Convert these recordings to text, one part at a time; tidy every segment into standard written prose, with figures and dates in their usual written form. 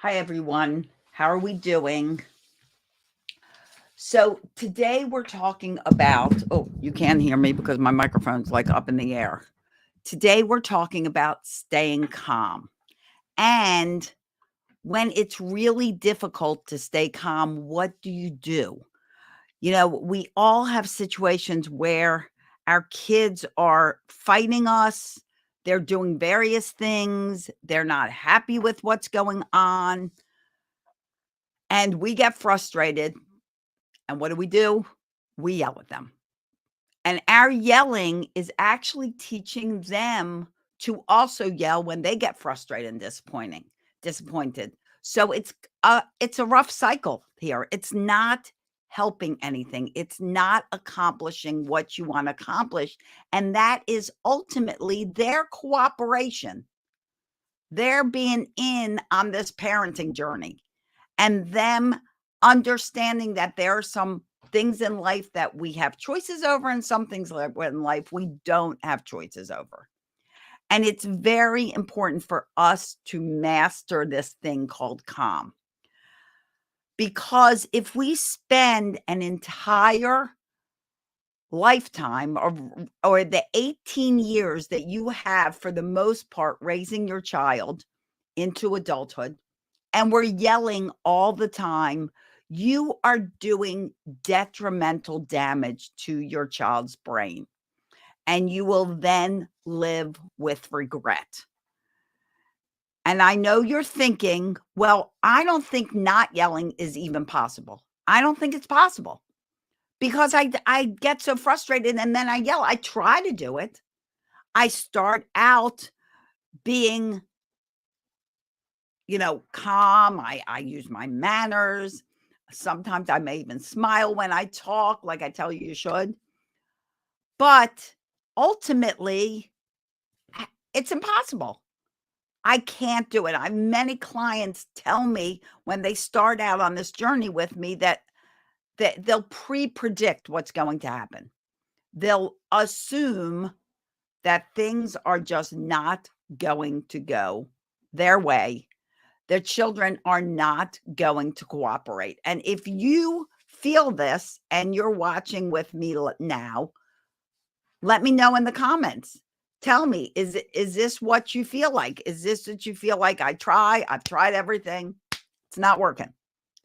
Hi, everyone. How are we doing? So, today we're talking about, oh, you can't hear me because my microphone's like up in the air. Today we're talking about staying calm. And when it's really difficult to stay calm, what do you do? We all have situations where our kids are fighting us, they're doing various things, they're not happy with what's going on, and we get frustrated. And what do? We yell at them. And our yelling is actually teaching them to also yell when they get frustrated and disappointed. So it's a rough cycle here. It's not helping anything. It's not accomplishing what you want to accomplish. And that is ultimately their cooperation. They're being in on this parenting journey and them understanding that there are some things in life that we have choices over and some things in life we don't have choices over. And it's very important for us to master this thing called calm. Because if we spend an entire lifetime or the 18 years that you have for the most part raising your child into adulthood, and we're yelling all the time, you are doing detrimental damage to your child's brain. And you will then live with regret. And I know you're thinking, well, I don't think not yelling is even possible. I don't think it's possible because I get so frustrated and then I yell. I try to do it. I start out being calm. I use my manners. Sometimes I may even smile when I talk, like I tell you should. But ultimately, it's impossible. I can't do it. I many clients tell me when they start out on this journey with me that they'll pre-predict what's going to happen. They'll assume that things are just not going to go their way. Their children are not going to cooperate. And if you feel this and you're watching with me now, let me know in the comments. Tell me, is this what you feel like? Is this what you feel like? I've tried everything. It's not working.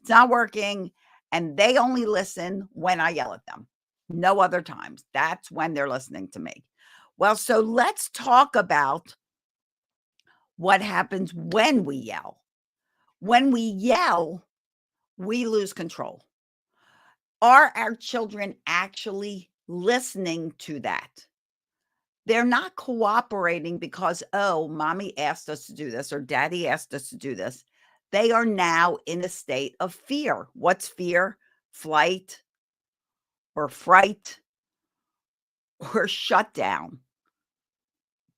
It's not working. And they only listen when I yell at them. No other times. That's when they're listening to me. Well, so let's talk about what happens when we yell. When we yell, we lose control. Are our children actually listening to that? They're not cooperating because, oh, mommy asked us to do this or daddy asked us to do this. They are now in a state of fear. What's fear? Flight or fright or shutdown.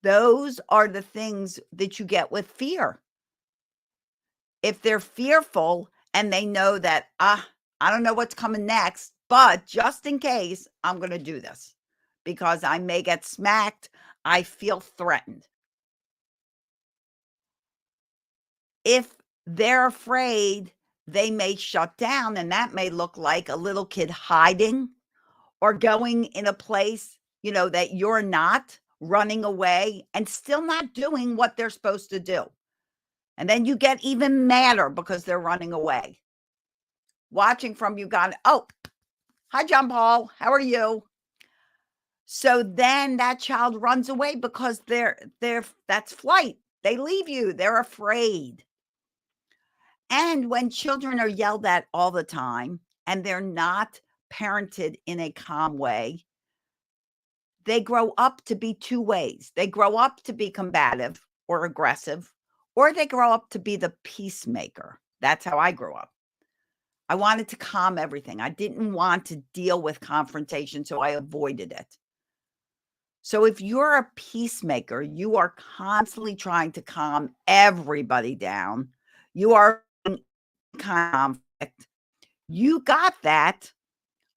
Those are the things that you get with fear. If they're fearful and they know that, I don't know what's coming next, but just in case, I'm going to do this because I may get smacked. I feel threatened. If they're afraid, they may shut down, and that may look like a little kid hiding or going in a place, that you're not, running away and still not doing what they're supposed to do. And then you get even madder because they're running away. Watching from Uganda. Oh, hi, John Paul. How are you? So then that child runs away because that's flight. They leave you. They're afraid. And when children are yelled at all the time and they're not parented in a calm way, they grow up to be two ways. They grow up to be combative or aggressive, or they grow up to be the peacemaker. That's how I grew up. I wanted to calm everything. I didn't want to deal with confrontation, so I avoided it. So if you're a peacemaker, you are constantly trying to calm everybody down. You are in conflict. You got that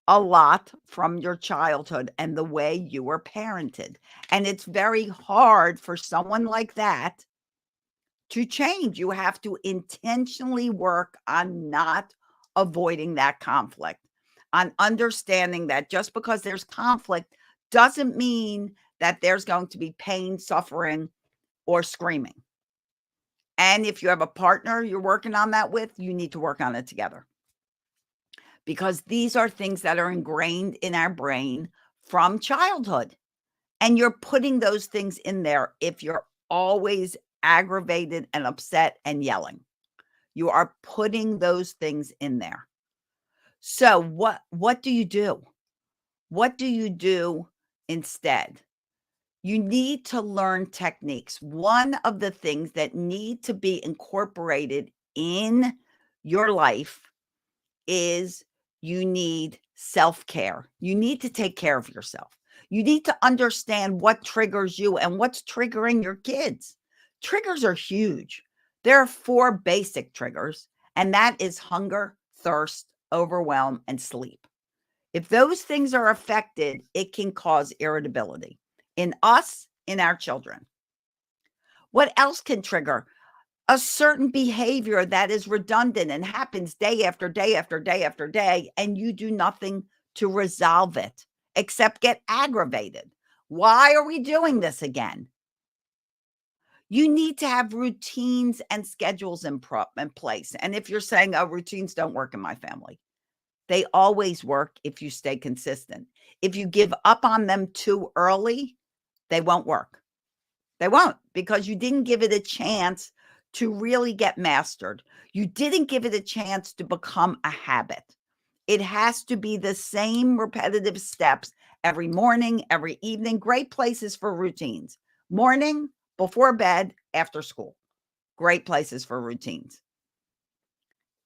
a lot from your childhood and the way you were parented. And it's very hard for someone like that to change. You have to intentionally work on not avoiding that conflict, on understanding that just because there's conflict doesn't mean that there's going to be pain, suffering, or screaming. And if you have a partner you're working on that with, you need to work on it together. Because these are things that are ingrained in our brain from childhood. And you're putting those things in there if you're always aggravated and upset and yelling. You are putting those things in there. So what do you do? What do you do instead? You need to learn techniques. One of the things that need to be incorporated in your life is you need self-care. You need to take care of yourself. You need to understand what triggers you and what's triggering your kids. Triggers are huge. There are 4 basic triggers, and that is hunger, thirst, overwhelm, and sleep. If those things are affected, it can cause irritability in us, in our children. What else can trigger? A certain behavior that is redundant and happens day after day after day after day, and you do nothing to resolve it except get aggravated. Why are we doing this again? You need to have routines and schedules in place. And if you're saying, oh, routines don't work in my family, they always work if you stay consistent. If you give up on them too early, they won't work. They won't, because you didn't give it a chance to really get mastered. You didn't give it a chance to become a habit. It has to be the same repetitive steps every morning, every evening. Great places for routines. Morning, before bed, after school. Great places for routines.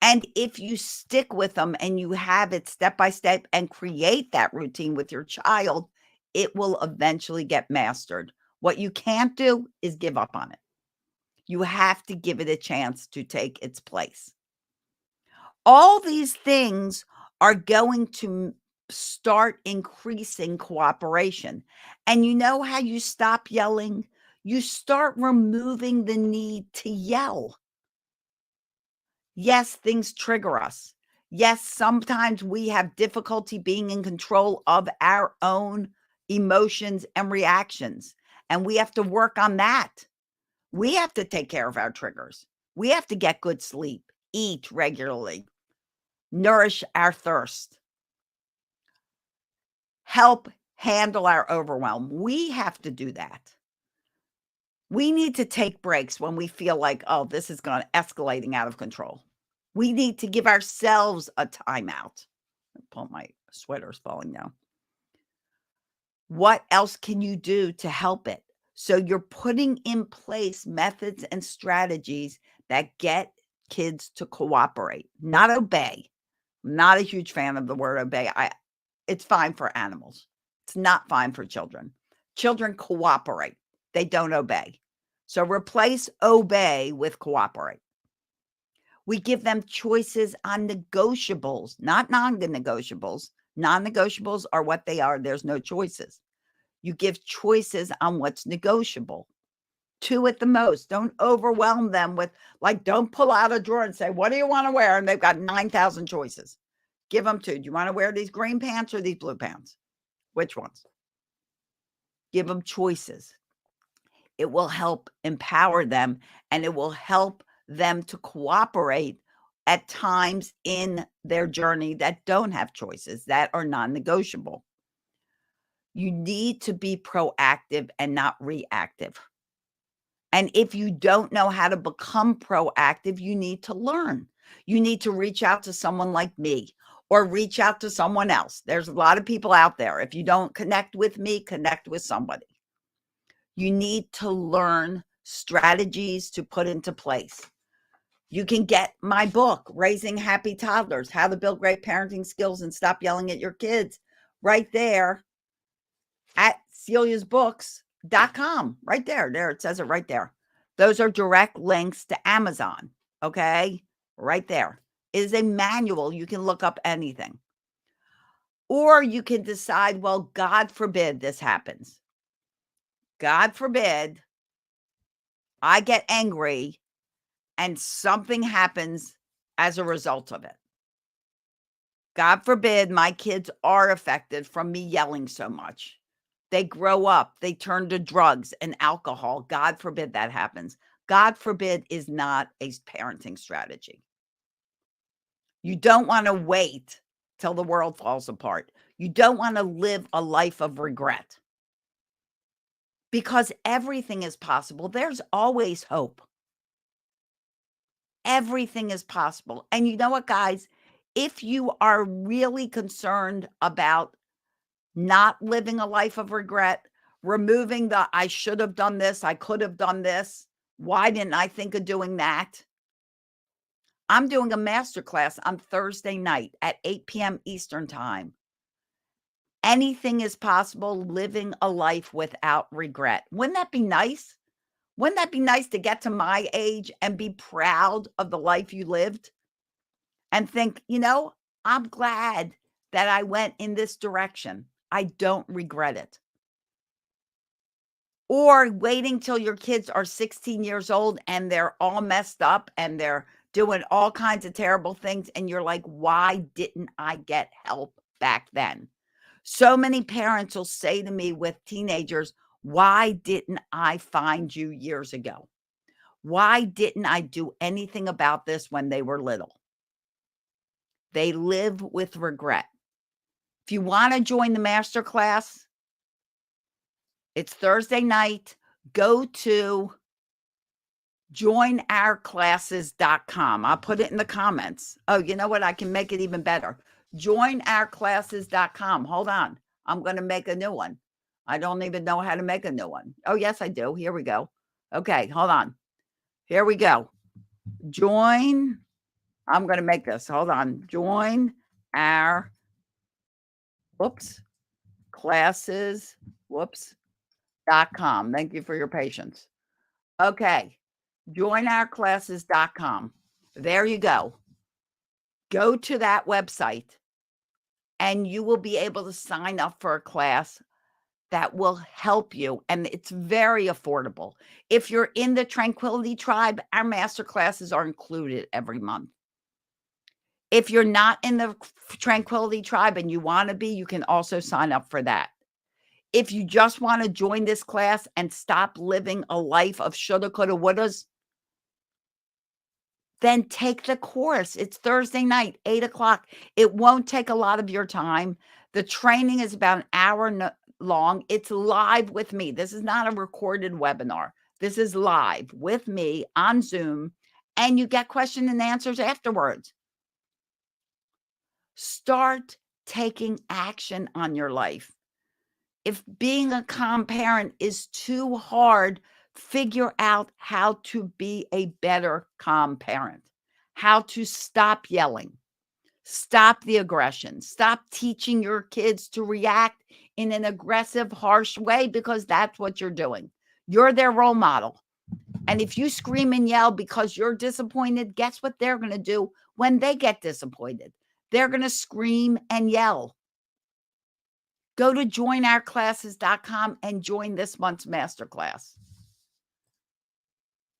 And if you stick with them and you have it step by step and create that routine with your child, it will eventually get mastered. What you can't do is give up on it. You have to give it a chance to take its place. All these things are going to start increasing cooperation. And you know how you stop yelling? You start removing the need to yell. Yes, things trigger us. Yes, sometimes we have difficulty being in control of our own emotions and reactions, and we have to work on that. We have to take care of our triggers. We have to get good sleep, eat regularly, nourish our thirst, help handle our overwhelm. We have to do that. We need to take breaks when we feel like, oh, this is escalating out of control. We need to give ourselves a timeout. My sweater's falling down. What else can you do to help it? So you're putting in place methods and strategies that get kids to cooperate, not obey. I'm not a huge fan of the word obey. It's fine for animals. It's not fine for children. Children cooperate. They don't obey. So replace obey with cooperate. We give them choices on negotiables, not non-negotiables. Non-negotiables are what they are. There's no choices. You give choices on what's negotiable. 2 at the most. Don't overwhelm them with, like, don't pull out a drawer and say, what do you want to wear? And they've got 9,000 choices. Give them 2. Do you want to wear these green pants or these blue pants? Which ones? Give them choices. It will help empower them, and it will help them to cooperate at times in their journey that don't have choices, that are non-negotiable. You need to be proactive and not reactive. And if you don't know how to become proactive, you need to learn. You need to reach out to someone like me or reach out to someone else. There's a lot of people out there. If you don't connect with me, connect with somebody. You need to learn strategies to put into place. You can get my book, Raising Happy Toddlers, How to Build Great Parenting Skills and Stop Yelling at Your Kids, right there at celiasbooks.com. Right there. There, it says it right there. Those are direct links to Amazon. Okay. Right there. It is a manual. You can look up anything. Or you can decide, well, God forbid this happens. God forbid I get angry and something happens as a result of it. God forbid my kids are affected from me yelling so much. They grow up, they turn to drugs and alcohol. God forbid that happens. God forbid is not a parenting strategy. You don't want to wait till the world falls apart. You don't want to live a life of regret because everything is possible. There's always hope. Everything is possible. And you know what, guys? If you are really concerned about not living a life of regret, removing the I should have done this, I could have done this, why didn't I think of doing that? I'm doing a masterclass on Thursday night at 8 p.m. Eastern Time. Anything is possible, living a life without regret. Wouldn't that be nice? Wouldn't that be nice to get to my age and be proud of the life you lived and think, I'm glad that I went in this direction. I don't regret it. Or waiting till your kids are 16 years old and they're all messed up and they're doing all kinds of terrible things. And you're like, why didn't I get help back then? So many parents will say to me with teenagers, why didn't I find you years ago? Why didn't I do anything about this when they were little? They live with regret. If you want to join the masterclass, it's Thursday night. Go to joinourclasses.com. I'll put it in the comments. Oh, you know what? I can make it even better. Joinourclasses.com. Hold on. I'm going to make a new one. I don't even know how to make a new one. Oh, yes, I do. Here we go. Okay, hold on. Here we go. I'm going to make this. Hold on. Join our classes. .com. Thank you for your patience. Okay. Joinourclasses.com. There you go. Go to that website and you will be able to sign up for a class that will help you. And it's very affordable. If you're in the Tranquility Tribe, our master classes are included every month. If you're not in the Tranquility Tribe and you want to be, you can also sign up for that. If you just want to join this class and stop living a life of shoulda, coulda, wouldas, then take the course. It's Thursday night, 8:00. It won't take a lot of your time. The training is about an hour long. It's live with me. This is not a recorded webinar. This is live with me on Zoom, and you get question and answers afterwards. Start taking action on your life. If being a calm parent is too hard, figure out how to be a better calm parent, how to stop yelling, stop the aggression, stop teaching your kids to react in an aggressive, harsh way, because that's what you're doing. You're their role model. And if you scream and yell because you're disappointed, guess what they're going to do when they get disappointed? They're going to scream and yell. Go to joinourclasses.com and join this month's masterclass.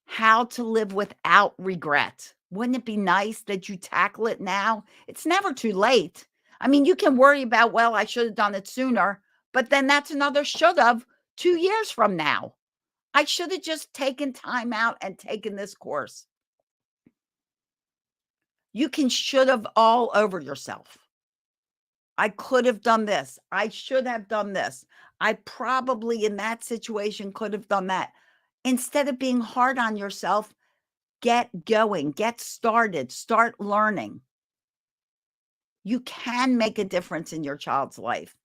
How to live without regret. Wouldn't it be nice that you tackle it now? It's never too late. I mean, you can worry about, well, I should have done it sooner, but then that's another should have 2 years from now. I should have just taken time out and taken this course. You can should have all over yourself. I could have done this. I should have done this. I probably in that situation could have done that. Instead of being hard on yourself, get going, get started, start learning. You can make a difference in your child's life.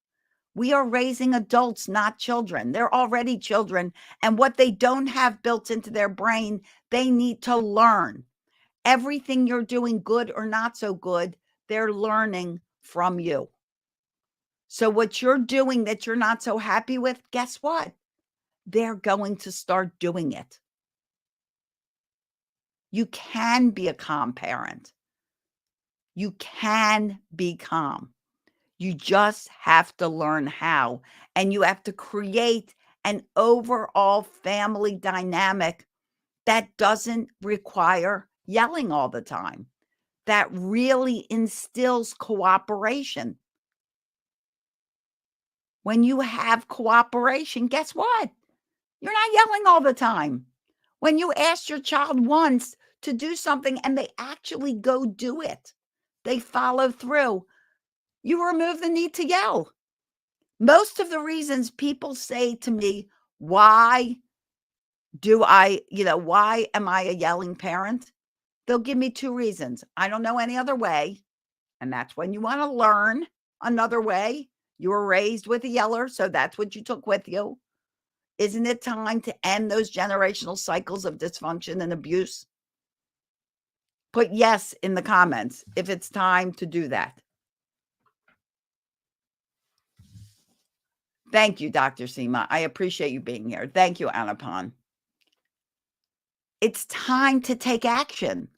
We are raising adults, not children. They're already children. And what they don't have built into their brain, they need to learn. Everything you're doing, good or not so good, they're learning from you. So what you're doing that you're not so happy with, guess what? They're going to start doing it. You can be a calm parent. You can be calm. You just have to learn how, and you have to create an overall family dynamic that doesn't require yelling all the time, that really instills cooperation. When you have cooperation, guess what? You're not yelling all the time. When you ask your child once to do something and they actually go do it, they follow through, you remove the need to yell. Most of the reasons people say to me, why why am I a yelling parent? They'll give me 2 reasons. I don't know any other way, and that's when you wanna learn another way. You were raised with a yeller, so that's what you took with you. Isn't it time to end those generational cycles of dysfunction and abuse? Put yes in the comments if it's time to do that. Thank you, Dr. Seema. I appreciate you being here. Thank you, Anupam. It's time to take action,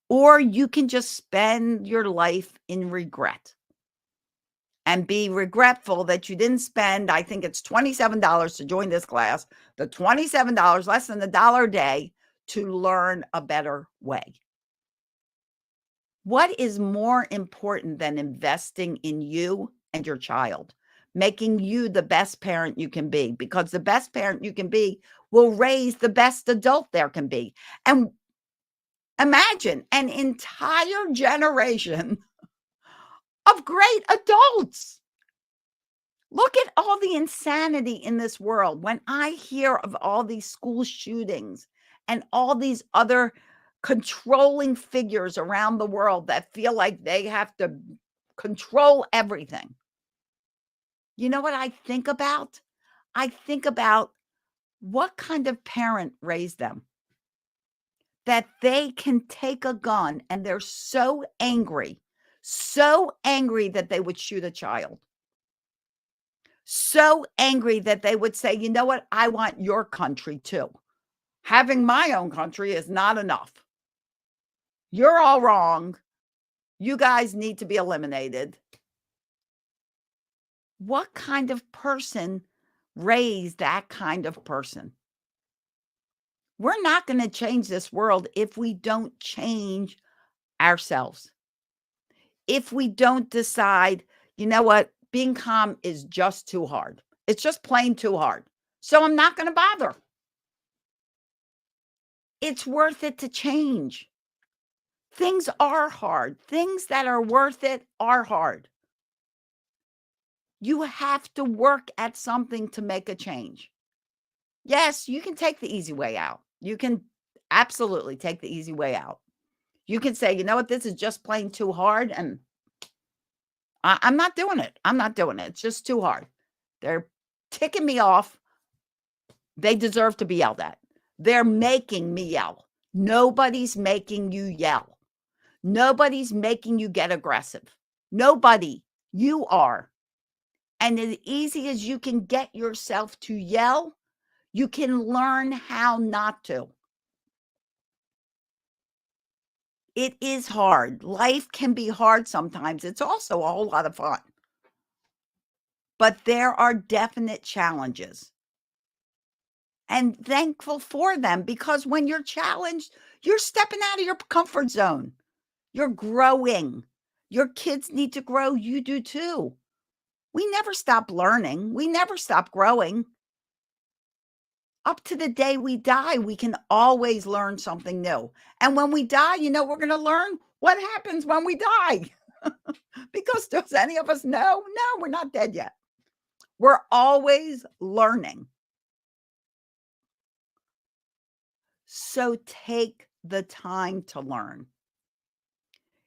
or you can just spend your life in regret and be regretful that you didn't spend, I think it's $27 to join this class, the $27, less than $1 a day, to learn a better way. What is more important than investing in you and your child? Making you the best parent you can be, because the best parent you can be will raise the best adult there can be. And imagine an entire generation of great adults. Look at all the insanity in this world. When I hear of all these school shootings and all these other controlling figures around the world that feel like they have to control everything, you know what I think about? I think about what kind of parent raised them that they can take a gun and they're so angry that they would shoot a child. So angry that they would say, you know what? I want your country too. Having my own country is not enough. You're all wrong. You guys need to be eliminated. What kind of person raised that kind of person? We're not going to change this world if we don't change ourselves. If we don't decide, you know what? Being calm is just too hard. It's just plain too hard. So I'm not going to bother. It's worth it to change. Things are hard. Things that are worth it are hard. You have to work at something to make a change. Yes, you can take the easy way out. You can absolutely take the easy way out. You can say, you know what, this is just plain too hard, and I'm not doing it. I'm not doing it. It's just too hard. They're ticking me off. They deserve to be yelled at. They're making me yell. Nobody's making you yell. Nobody's making you get aggressive. Nobody. You are. And as easy as you can get yourself to yell, you can learn how not to. It is hard. Life can be hard sometimes. It's also a whole lot of fun. But there are definite challenges. And thankful for them, because when you're challenged, you're stepping out of your comfort zone. You're growing. Your kids need to grow. You do too. We never stop learning. We never stop growing. Up to the day we die, we can always learn something new. And when we die, you know, we're going to learn what happens when we die. Because does any of us know? No, we're not dead yet. We're always learning. So take the time to learn.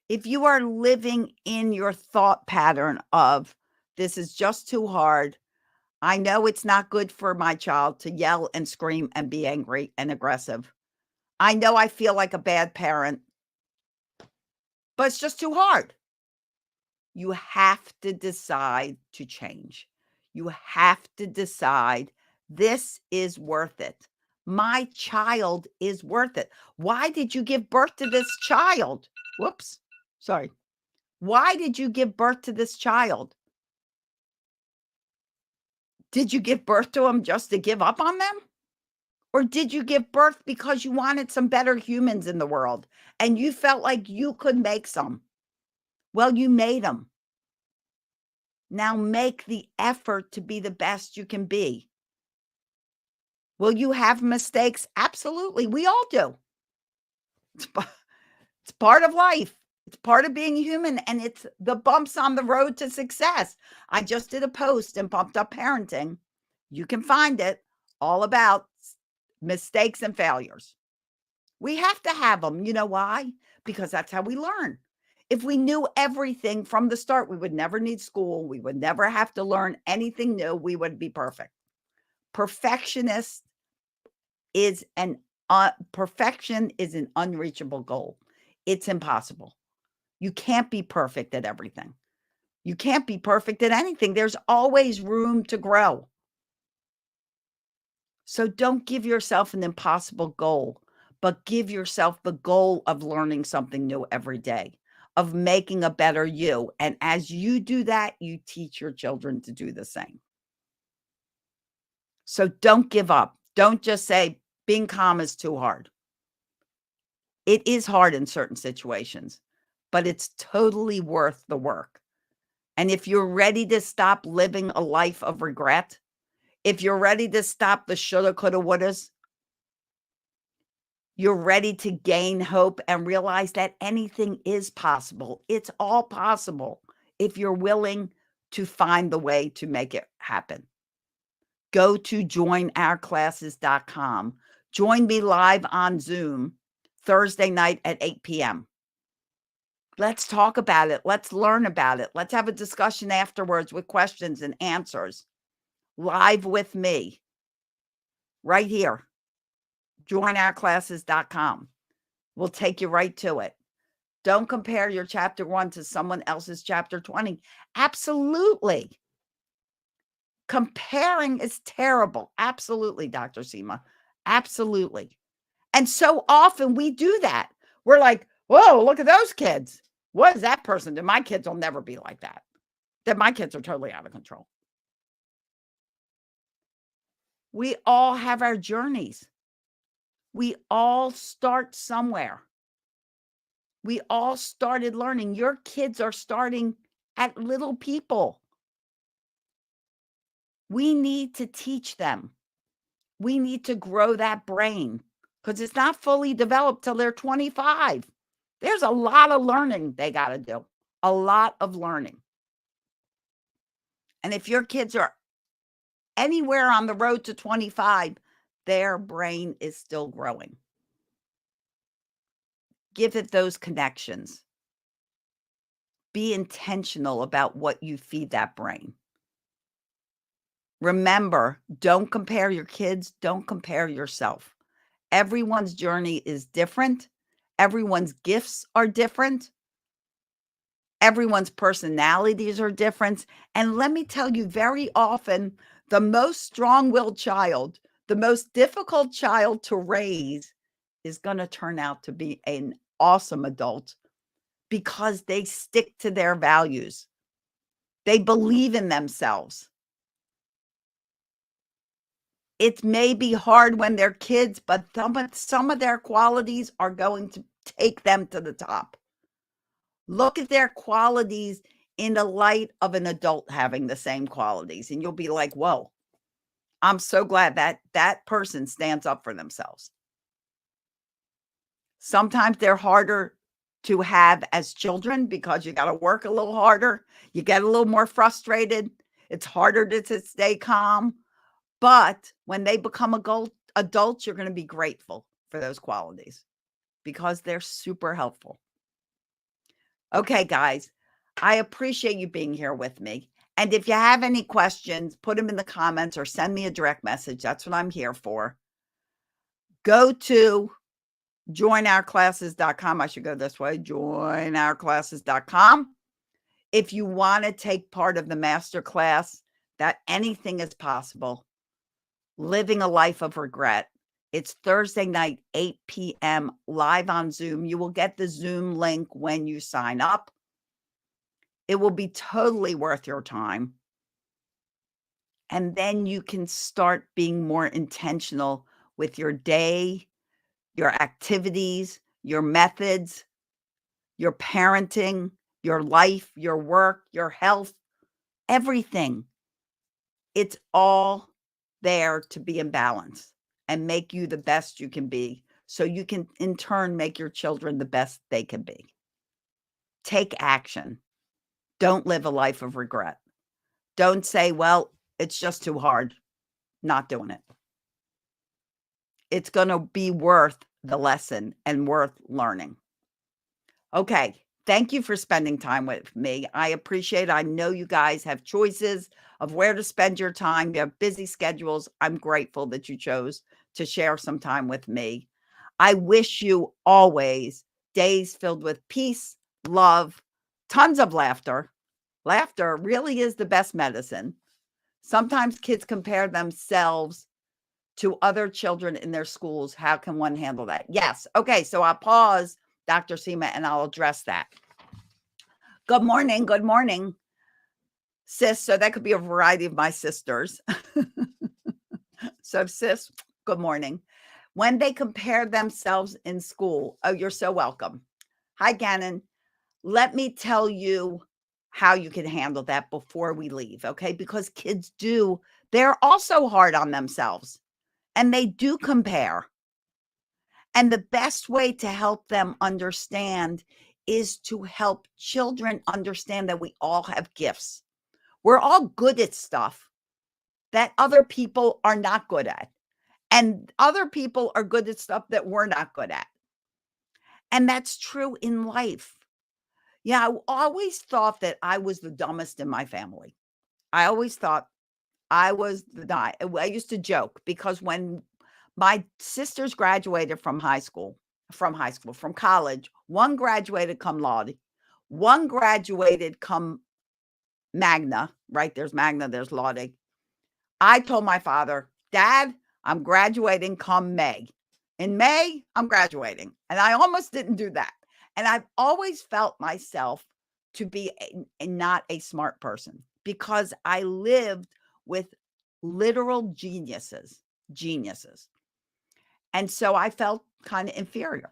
If you are living in your thought pattern of, this is just too hard, I know it's not good for my child to yell and scream and be angry and aggressive. I know I feel like a bad parent, but it's just too hard. You have to decide to change. You have to decide, this is worth it. My child is worth it. Why did you give birth to this child? Whoops. Sorry. Why did you give birth to this child? Did you give birth to them just to give up on them? Or did you give birth because you wanted some better humans in the world and you felt like you could make some? Well, you made them. Now make the effort to be the best you can be. Will you have mistakes? Absolutely. We all do. It's, it's part of life. It's part of being human, and it's the bumps on the road to success. I just did a post in Pumped Up Parenting. You can find it, all about mistakes and failures. We have to have them. You know why? Because that's how we learn. If we knew everything from the start, we would never need school. We would never have to learn anything new. We would be perfect. Perfectionist is perfection is an unreachable goal. It's impossible. You can't be perfect at everything. You can't be perfect at anything. There's always room to grow. So don't give yourself an impossible goal, but give yourself the goal of learning something new every day, of making a better you. And as you do that, you teach your children to do the same. So don't give up. Don't just say being calm is too hard. It is hard in certain situations, but it's totally worth the work. And if you're ready to stop living a life of regret, if you're ready to stop the shoulda, coulda, wouldas, you're ready to gain hope and realize that anything is possible. It's all possible if you're willing to find the way to make it happen. Go to joinourclasses.com. Join me live on Zoom Thursday night at 8 p.m. Let's talk about it. Let's learn about it. Let's have a discussion afterwards with questions and answers. Live with me right here. Joinourclasses.com. We'll take you right to it. Don't compare your chapter 1 to someone else's chapter 20. Absolutely. Comparing is terrible. Absolutely, Dr. Seema. Absolutely. And so often we do that. We're like, whoa, look at those kids. What is that person? And my kids will never be like that. That my kids are totally out of control. We all have our journeys. We all start somewhere. We all started learning. Your kids are starting at little people. We need to teach them. We need to grow that brain because it's not fully developed till they're 25. There's a lot of learning they got to do, a lot of learning. And if your kids are anywhere on the road to 25, their brain is still growing. Give it those connections. Be intentional about what you feed that brain. Remember, don't compare your kids. Don't compare yourself. Everyone's journey is different. Everyone's gifts are different. Everyone's personalities are different. And let me tell you, very often, the most strong-willed child, the most difficult child to raise is going to turn out to be an awesome adult because they stick to their values. They believe in themselves. It may be hard when they're kids, but some of their qualities are going to take them to the top. Look at their qualities in the light of an adult having the same qualities, and you'll be like, whoa, I'm so glad that that person stands up for themselves. Sometimes they're harder to have as children because you got to work a little harder. You get a little more frustrated. It's harder to stay calm. But when they become adults, you're going to be grateful for those qualities because they're super helpful. Okay, guys, I appreciate you being here with me. And if you have any questions, put them in the comments or send me a direct message. That's what I'm here for. Go to joinourclasses.com. I should go this way, joinourclasses.com. If you want to take part of the masterclass, that anything is possible, living a life of regret. It's Thursday night, 8 p.m. live on Zoom. You will get the Zoom link when you sign up. It will be totally worth your time. And then you can start being more intentional with your day, your activities, your methods, your parenting, your life, your work, your health, everything. It's all there to be in balance and make you the best you can be so you can in turn make your children the best they can be. Take action. Don't live a life of regret. Don't say, well, it's just too hard. Not doing it. It's going to be worth the lesson and worth learning. Okay. Thank you for spending time with me. I appreciate it. I know you guys have choices of where to spend your time. You have busy schedules. I'm grateful that you chose to share some time with me. I wish you always days filled with peace, love, tons of laughter. Laughter really is the best medicine. Sometimes kids compare themselves to other children in their schools. How can one handle that? Yes. Okay. So I'll pause, Dr. Seema, and I'll address that. Good morning. Good morning, sis. So that could be a variety of my sisters. So, sis, good morning. When they compare themselves in school, oh, you're so welcome. Hi, Gannon. Let me tell you how you can handle that before we leave, okay? Because kids they're also hard on themselves and they do compare. And the best way to help them understand is to help children understand that we all have gifts. We're all good at stuff that other people are not good at. And other people are good at stuff that we're not good at. And that's true in life. Yeah, I always thought that I was the dumbest in my family. I always thought I was the guy. I used to joke because when my sisters graduated from college, one graduated cum laude, one graduated cum magna, right? There's magna, there's laude. I told my father, Dad, I'm graduating come May. In May, I'm graduating. And I almost didn't do that. And I've always felt myself to be not a smart person because I lived with literal geniuses. And so I felt kind of inferior.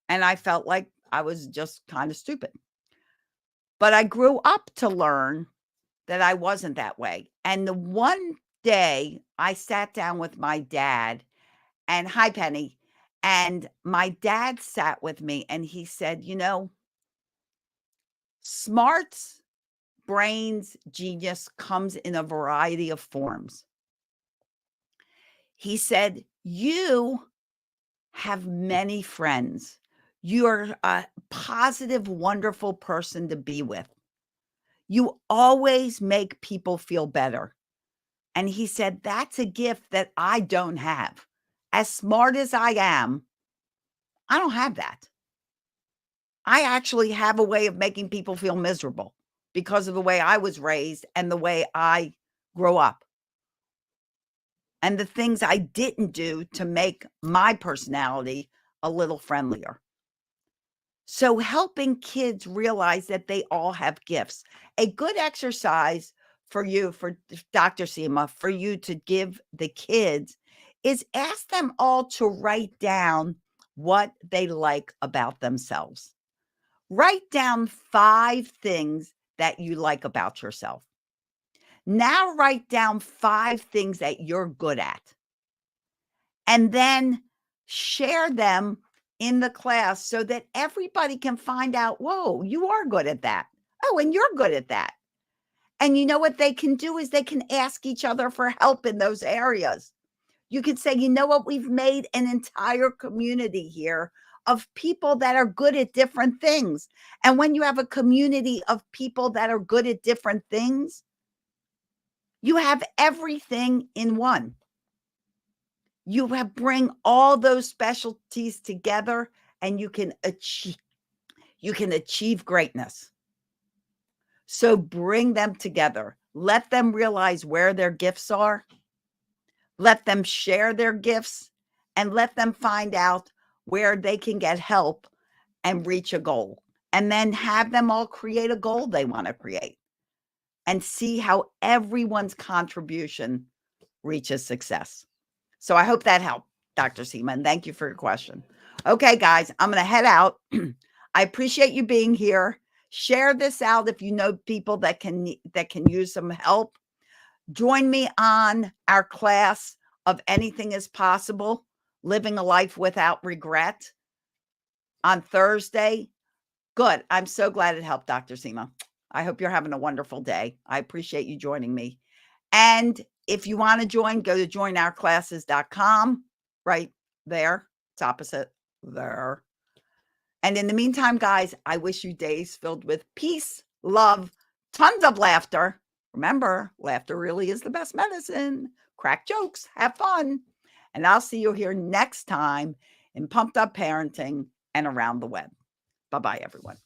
And I felt like I was just kind of stupid. But I grew up to learn that I wasn't that way. And the one day I sat down with my dad and hi, Penny. And my dad sat with me and he said, smarts, brains, genius comes in a variety of forms. He said, you have many friends. You're a positive, wonderful person to be with. You always make people feel better. And he said, that's a gift that I don't have. As smart as I am, I don't have that. I actually have a way of making people feel miserable because of the way I was raised and the way I grew up. And the things I didn't do to make my personality a little friendlier. So helping kids realize that they all have gifts. A good exercise for you, for Dr. Seema, for you to give the kids is ask them all to write down what they like about themselves. Write down 5 things that you like about yourself. Now write down 5 things that you're good at. And then share them in the class so that everybody can find out, whoa, you are good at that. Oh, and you're good at that. And you know what they can do is they can ask each other for help in those areas. You could say, you know what, we've made an entire community here of people that are good at different things. And when you have a community of people that are good at different things, you have everything in one. You bring all those specialties together and you can achieve greatness. So bring them together. Let them realize where their gifts are. Let them share their gifts and let them find out where they can get help and reach a goal. And then have them all create a goal they want to create and see how everyone's contribution reaches success. So I hope that helped, Dr. Seema. Thank you for your question. Okay, guys, I'm going to head out. I appreciate you being here. Share this out if you know people that can use some help. Join me on our class of Anything is Possible, Living a Life Without Regret on Thursday. Good. I'm so glad it helped, Dr. Seema. I hope you're having a wonderful day. I appreciate you joining me. And if you want to join, go to joinourclasses.com right there. It's opposite there. And in the meantime, guys, I wish you days filled with peace, love, tons of laughter. Remember, laughter really is the best medicine. Crack jokes, have fun. And I'll see you here next time in Pumped Up Parenting and Around the Web. Bye-bye, everyone.